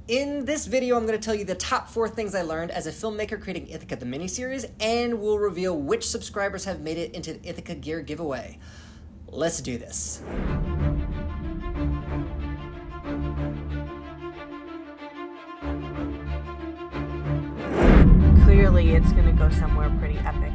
In this video, I'm going to tell you the top 4 things I learned as a filmmaker creating ITHACA the miniseries, and we'll reveal which subscribers have made it into the ITHACA gear giveaway. Let's do this. Clearly, it's going to go somewhere pretty epic.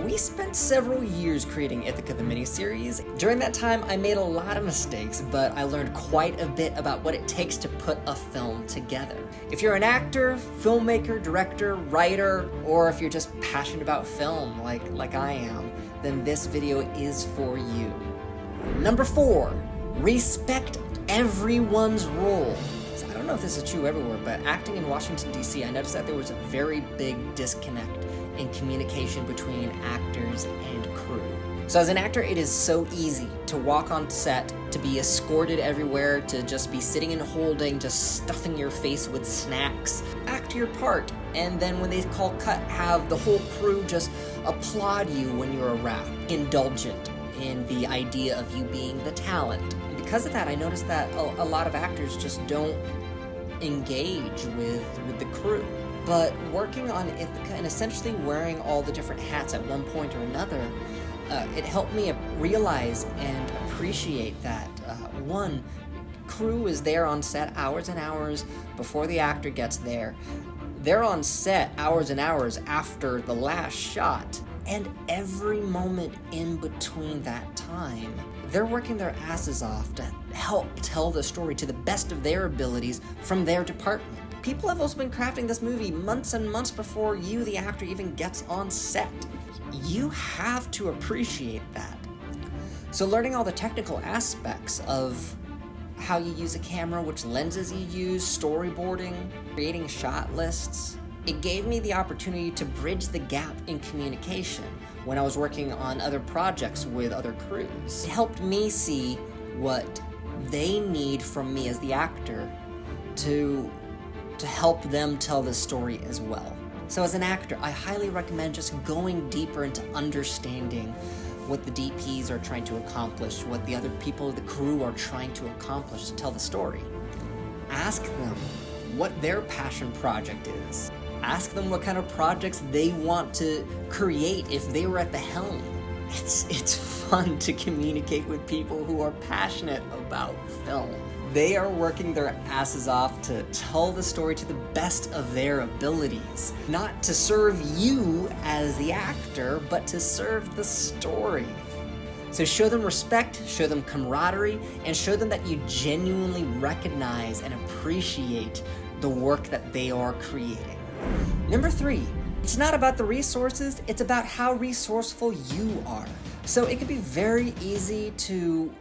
We spent several years creating ITHACA the miniseries. During that time, I made a lot of mistakes, but I learned quite a bit about what it takes to put a film together. If you're an actor, filmmaker, director, writer, or if you're just passionate about film like I am, then this video is for you. Number 4, respect everyone's role. I don't know if this is true everywhere, but acting in Washington, D.C., I noticed that there was a very big disconnect in communication between actors and crew. So as an actor, it is so easy to walk on set, to be escorted everywhere, to just be sitting and holding, just stuffing your face with snacks. Act your part, and then when they call cut, have the whole crew just applaud you when you're a wrap. Indulgent in the idea of you being the talent. And because of that, I noticed that a lot of actors just don't engage with the crew. But working on ITHACA and essentially wearing all the different hats at one point or another, it helped me realize and appreciate that, one, crew is there on set hours and hours before the actor gets there. They're on set hours and hours after the last shot. And every moment in between that time, they're working their asses off to help tell the story to the best of their abilities from their department. People have also been crafting this movie months and months before you, the actor, even gets on set. You have to appreciate that. So learning all the technical aspects of how you use a camera, which lenses you use, storyboarding, creating shot lists, it gave me the opportunity to bridge the gap in communication when I was working on other projects with other crews. It helped me see what they need from me as the actor to help them tell the story as well. So as an actor, I highly recommend just going deeper into understanding what the DPs are trying to accomplish, what the other people of the crew are trying to accomplish to tell the story. Ask them what their passion project is. Ask them what kind of projects they want to create if they were at the helm. It's fun to communicate with people who are passionate about film. They are working their asses off to tell the story to the best of their abilities. Not to serve you as the actor, but to serve the story. So show them respect, show them camaraderie, and show them that you genuinely recognize and appreciate the work that they are creating. Number 3, it's not about the resources, it's about how resourceful you are. So it can be very easy to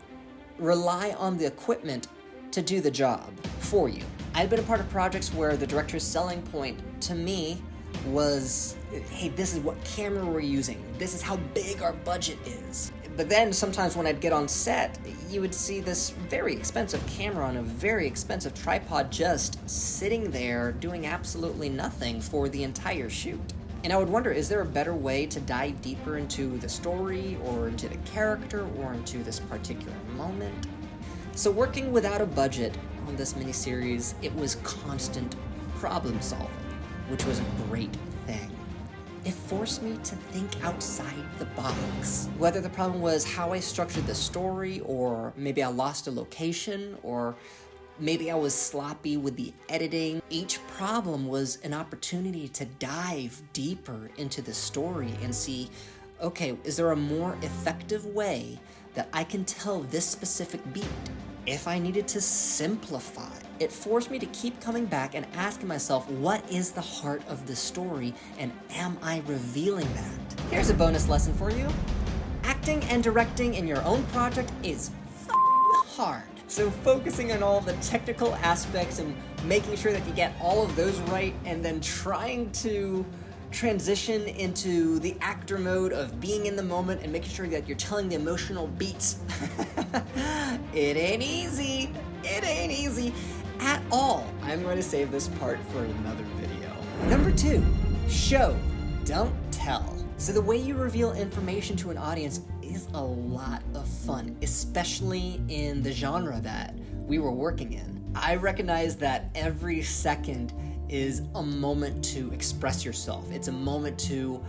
rely on the equipment to do the job for you. I've been a part of projects where the director's selling point to me was, hey, this is what camera we're using, this is how big our budget is. But then sometimes when I'd get on set, you would see this very expensive camera on a very expensive tripod just sitting there doing absolutely nothing for the entire shoot. And I would wonder, is there a better way to dive deeper into the story or into the character or into this particular moment? So working without a budget on this miniseries, it was constant problem solving, which was a great thing. It forced me to think outside the box. Whether the problem was how I structured the story, or maybe I lost a location, or maybe I was sloppy with the editing. Each problem was an opportunity to dive deeper into the story and see, okay, is there a more effective way that I can tell this specific beat? If I needed to simplify, it forced me to keep coming back and asking myself, what is the heart of the story, and am I revealing that? Here's a bonus lesson for you. Acting and directing in your own project is hard. So focusing on all the technical aspects and making sure that you get all of those right, and then trying to transition into the actor mode of being in the moment and making sure that you're telling the emotional beats. It ain't easy. It ain't easy at all. I'm going to save this part for another video. Number 2, show, don't tell. So the way you reveal information to an audience is a lot of fun, especially in the genre that we were working in. I recognize that every second is a moment to express yourself. It's a moment to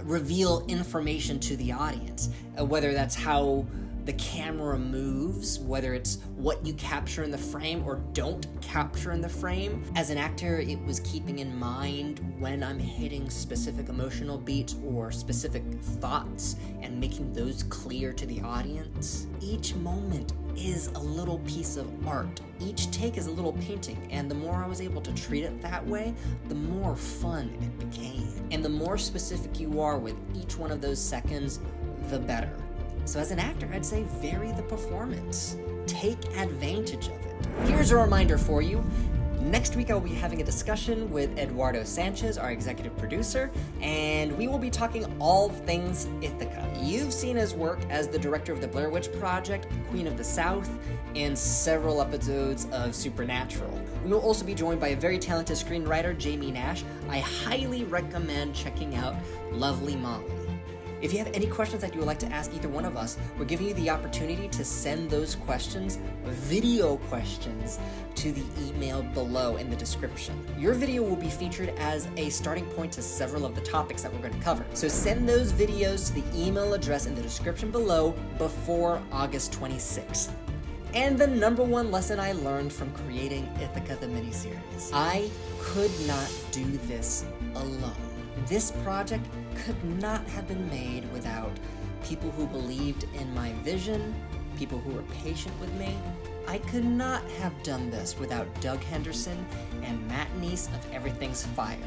reveal information to the audience, whether that's how the camera moves, whether it's what you capture in the frame or don't capture in the frame. As an actor, it was keeping in mind when I'm hitting specific emotional beats or specific thoughts and making those clear to the audience. Each moment is a little piece of art. Each take is a little painting, and the more I was able to treat it that way, the more fun it became. And the more specific you are with each one of those seconds, the better. So as an actor, I'd say vary the performance. Take advantage of it. Here's a reminder for you. Next week, I'll be having a discussion with Eduardo Sanchez, our executive producer, and we will be talking all things ITHACA. You've seen his work as the director of the Blair Witch Project, Queen of the South, and several episodes of Supernatural. We will also be joined by a very talented screenwriter, Jamie Nash. I highly recommend checking out Lovely Molly. If you have any questions that you would like to ask either one of us, we're giving you the opportunity to send those questions, video questions, to the email below in the description. Your video will be featured as a starting point to several of the topics that we're going to cover. So send those videos to the email address in the description below before August 26th. And the number one lesson I learned from creating ITHACA the miniseries: I could not do this alone. This project could not have been made without people who believed in my vision, people who were patient with me. I could not have done this without Doug Henderson and Matt Neese of Everything's Fire.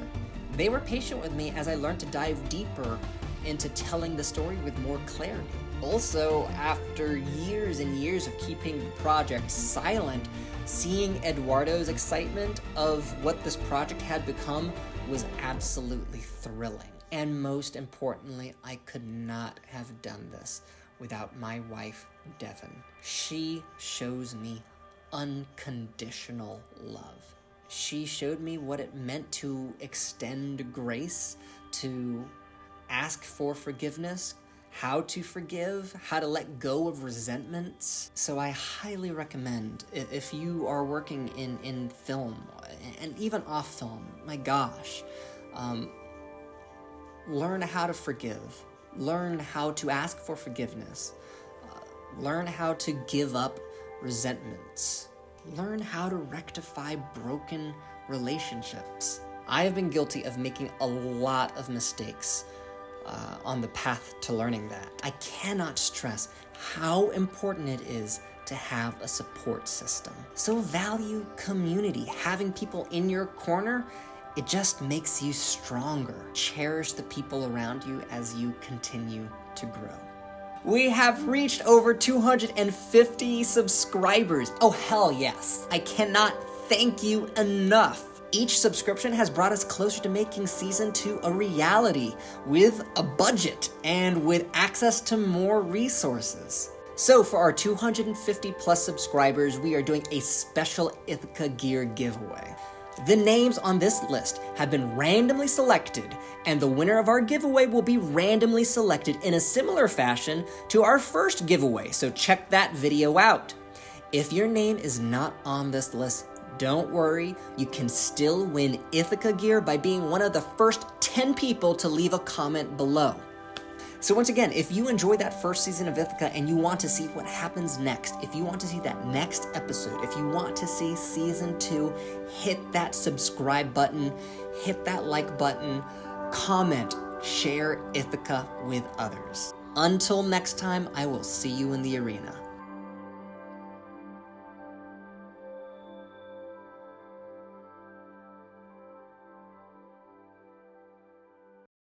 They were patient with me as I learned to dive deeper into telling the story with more clarity. Also, after years and years of keeping the project silent, seeing Eduardo's excitement of what this project had become was absolutely thrilling. And most importantly, I could not have done this without my wife, Devin. She shows me unconditional love. She showed me what it meant to extend grace, to ask for forgiveness, how to forgive, how to let go of resentments. So I highly recommend, if you are working in film and even off film, my gosh, learn how to forgive, learn how to ask for forgiveness, learn how to give up resentments, learn how to rectify broken relationships. I have been guilty of making a lot of mistakes on the path to learning that. I cannot stress how important it is to have a support system. So value community. Having people in your corner, it just makes you stronger. Cherish the people around you as you continue to grow. We have reached over 250 subscribers. Oh, hell yes. I cannot thank you enough. Each subscription has brought us closer to making season 2 a reality with a budget and with access to more resources. So for our 250 plus subscribers, we are doing a special ITHACA gear giveaway. The names on this list have been randomly selected, and the winner of our giveaway will be randomly selected in a similar fashion to our first giveaway, so check that video out. If your name is not on this list, don't worry, you can still win ITHACA gear by being one of the first 10 people to leave a comment below. So once again, if you enjoyed that first season of ITHACA and you want to see what happens next, if you want to see that next episode, if you want to see season 2, hit that subscribe button, hit that like button, comment, share ITHACA with others. Until next time, I will see you in the arena.